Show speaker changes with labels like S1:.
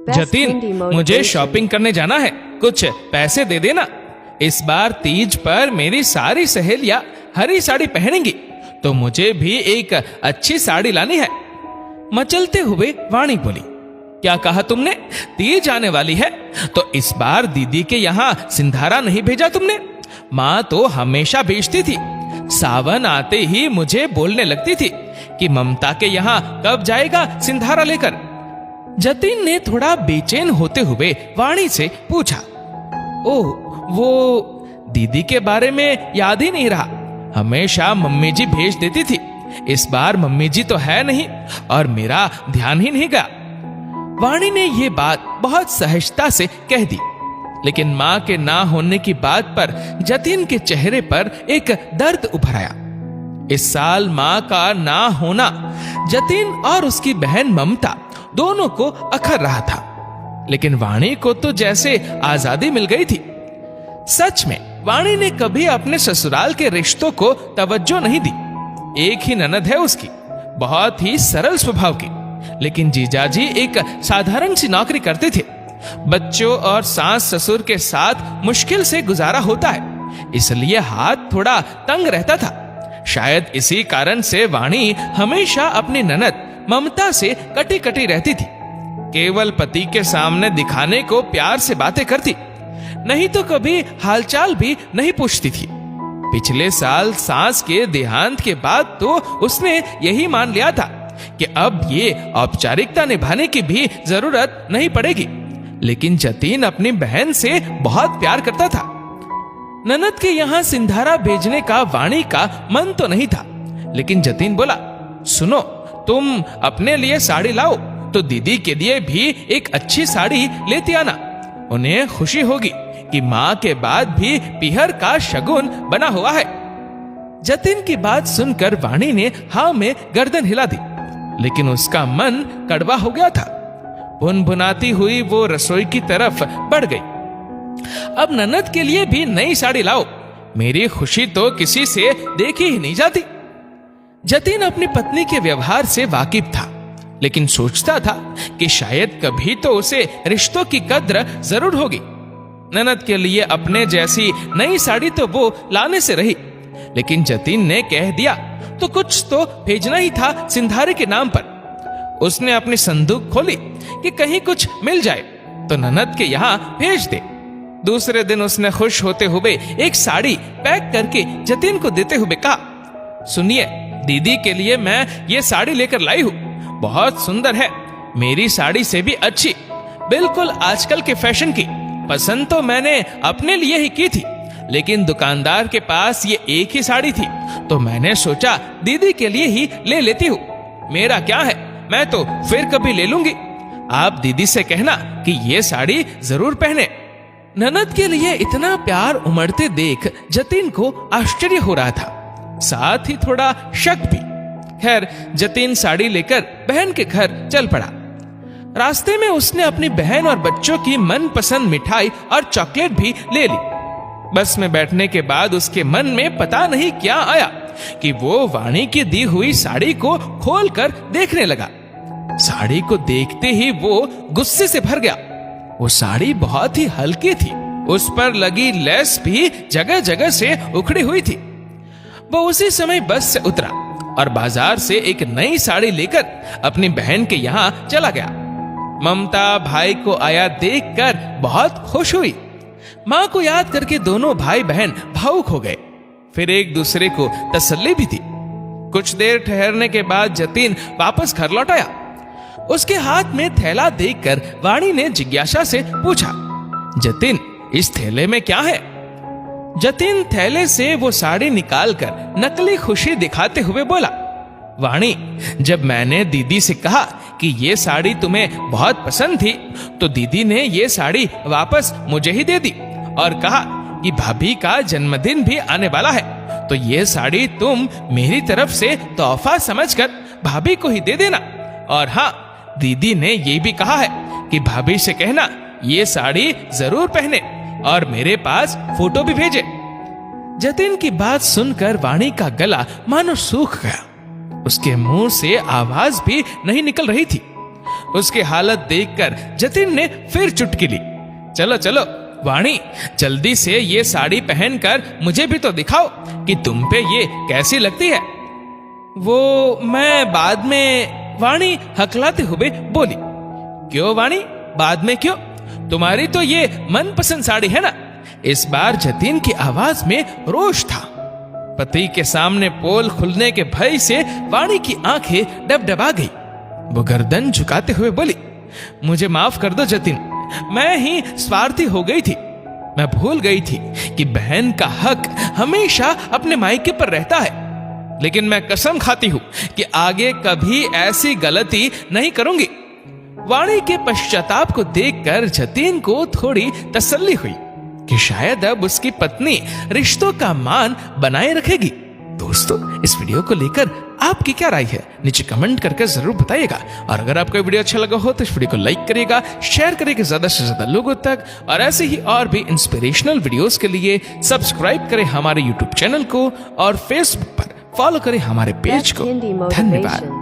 S1: जतिन, मुझे शॉपिंग करने जाना है, कुछ पैसे दे देना। इस बार तीज पर मेरी सारी सहेलियां हरी साड़ी पहनेंगी, तो मुझे भी एक अच्छी साड़ी लानी है। मचलते हुए वाणी बोली, क्या कहा तुमने? तीज आने वाली है, तो इस बार दीदी के यहाँ सिंधारा नहीं भेजा तुमने? माँ तो हमेशा भेजती थी। सावन आते ही मुझे बोलने लगती थी कि ममता के यहाँ कब जाएगा सिंधारा लेकर। जतिन ने थोड़ा बेचैन होते हुए वाणी से पूछा, ओह, वो दीदी के बारे में याद ही नहीं रहा। हमेशा मम्मी जी भेज देती थी, इस बार मम्मी जी तो है नहीं और मेरा ध्यान ही नहीं गया। वाणी ने ये बात बहुत सहजता से कह दी, लेकिन माँ के ना होने की बात पर जतिन के चेहरे पर एक दर्द उभर आया। इस साल माँ का ना होना जतिन और उसकी बहन ममता दोनों को अखर रहा था, लेकिन वाणी को तो जैसे आजादी मिल गई थी। सच में वाणी ने कभी अपने ससुराल के रिश्तों को तवज्जो नहीं दी। एक ही ननद है उसकी, बहुत ही सरल स्वभाव की, लेकिन जीजाजी एक साधारण सी नौकरी करते थे। बच्चों और सास ससुर के साथ मुश्किल से गुजारा होता है, इसलिए हाथ थोड़ा तंग रहता था। शायद इसी कारण से वाणी हमेशा अपनी ननद ममता से कटी कटी रहती थी। केवल पति के सामने दिखाने को प्यार से बातें करती, नहीं तो कभी हालचाल भी नहीं पूछती थी। पिछले साल सास के देहांत के बाद तो उसने यही मान लिया था कि अब ये औपचारिकता निभाने की भी जरूरत नहीं पड़ेगी। लेकिन जतिन अपनी बहन से बहुत प्यार करता था। ननद के यहाँ सिंधारा भेजने का वाणी का मन तो नहीं था, लेकिन जतिन बोला, सुनो, तुम अपने लिए साड़ी लाओ तो दीदी के लिए भी एक अच्छी साड़ी लेती आना। उन्हें खुशी होगी कि माँ के बाद भी पीहर का शगुन बना हुआ है। जतिन की बात सुनकर वाणी ने हाँ में गर्दन हिला दी, लेकिन उसका मन कड़वा हो गया था। भुनभुनाती हुई वो रसोई की तरफ बढ़ गई। अब ननद के लिए भी नई साड़ी लाओ, मेरी खुशी तो किसी से देखी ही नहीं जाती। जतिन अपनी पत्नी के व्यवहार से वाकिफ था, लेकिन सोचता था कि शायद कभी तो उसे रिश्तों की कद्र जरूर होगी। ननद के लिए अपने जैसी नई साड़ी तो वो लाने से रही, लेकिन जतिन ने कह दिया तो कुछ तो भेजना ही था सिंधारे के नाम पर। उसने अपनी संदूक खोली कि कहीं कुछ मिल जाए तो ननद के यहाँ भेज दे। दूसरे दिन उसने खुश होते हुए एक साड़ी पैक करके जतिन को देते हुए कहा, सुनिए, दीदी के लिए मैं ये साड़ी लेकर लाई हूँ, बहुत सुंदर है, मेरी साड़ी से भी अच्छी, बिल्कुल आजकल के फैशन की। पसंद तो मैंने अपने लिए ही की थी, लेकिन दुकानदार के पास ये एक ही साड़ी थी, तो मैंने सोचा दीदी के लिए ही ले लेती हूँ। मेरा क्या है, मैं तो फिर कभी ले लूंगी। आप दीदी से कहना कि ये साड़ी जरूर पहने। ननद के लिए इतना प्यार उमड़ते देख जतिन को आश्चर्य हो रहा था, साथ ही थोड़ा शक भी। खैर, जतिन साड़ी लेकर बहन के घर चल पड़ा। रास्ते में उसने अपनी बहन और बच्चों की मनपसंद मिठाई और चॉकलेट भी ले ली। बस में बैठने के बाद उसके मन में पता नहीं क्या आया कि वो वाणी की दी हुई साड़ी को खोलकर देखने लगा। साड़ी को देखते ही वो गुस्से से भर गया। वो साड़ी बहुत ही हल्की थी, उस पर लगी लेस भी जगह जगह से उखड़ी हुई थी। वो उसी समय बस से उतरा और बाजार से एक नई साड़ी लेकर अपनी बहन के यहाँ चला गया। ममता भाई को आया देखकर बहुत खुश हुई। माँ को याद करके दोनों भाई बहन भावुक हो गए, फिर एक दूसरे को तसल्ली भी दी। कुछ देर ठहरने के बाद जतिन वापस घर लौट आया। उसके हाथ में थैला देखकर वाणी ने जिज्ञासा से पूछा, जतिन, इस थैले में क्या है? जतिन थैले से वो साड़ी निकालकर नकली खुशी दिखाते हुए बोला, वाणी, जब मैंने दीदी से कहा कि ये साड़ी तुम्हें बहुत पसंद थी, तो दीदी ने ये साड़ी वापस मुझे ही दे दी और कहा कि भाभी का जन्मदिन भी आने वाला है, तो ये साड़ी तुम मेरी तरफ से तोहफा समझकर भाभी को ही दे देना। और हाँ, दीदी ने ये भी कहा है कि भाभी से कहना ये साड़ी जरूर पहने और मेरे पास फोटो भी भेजे। जतिन की बात सुनकर वाणी का गला मानो सूख गया। उसके मुंह से आवाज भी नहीं निकल रही थी। उसकी हालत देखकर जतिन ने फिर चुटकी ली। चलो चलो वाणी, जल्दी से ये साड़ी पहनकर मुझे भी तो दिखाओ कि तुम पे ये कैसी लगती है। वो मैं बाद में, वाणी हकलाते हुए बोली। क्यों वाणी, बाद में क्यों? तुम्हारी तो ये मनपसंद साड़ी है ना। इस बार जतिन की आवाज में रोष था। पति के सामने पोल खुलने के भय से वाणी की आंखें डबडबा गई। वो गर्दन झुकाते हुए बोली, मुझे माफ कर दो जतिन, मैं ही स्वार्थी हो गई थी। मैं भूल गई थी कि बहन का हक हमेशा अपने मायके पर रहता है। लेकिन मैं कसम खाती हूं कि आगे कभी ऐसी गलती नहीं करूंगी। वाणी के पश्चाताप को देखकर जतिन को थोड़ी तसल्ली हुई कि शायद अब उसकी पत्नी रिश्तों का मान बनाए रखेगी। दोस्तों, इस वीडियो को लेकर आपकी क्या राय है नीचे कमेंट करके जरूर बताइएगा। और अगर आपको वीडियो अच्छा लगा हो तो इस वीडियो को लाइक करिएगा, शेयर करिएगा ज्यादा से ज्यादा लोगों तक। और ऐसे ही और भी इंस्पिरेशनल वीडियोस के लिए सब्सक्राइब करें हमारे यूट्यूब चैनल को और फेसबुक पर फॉलो करें हमारे पेज को। धन्यवाद।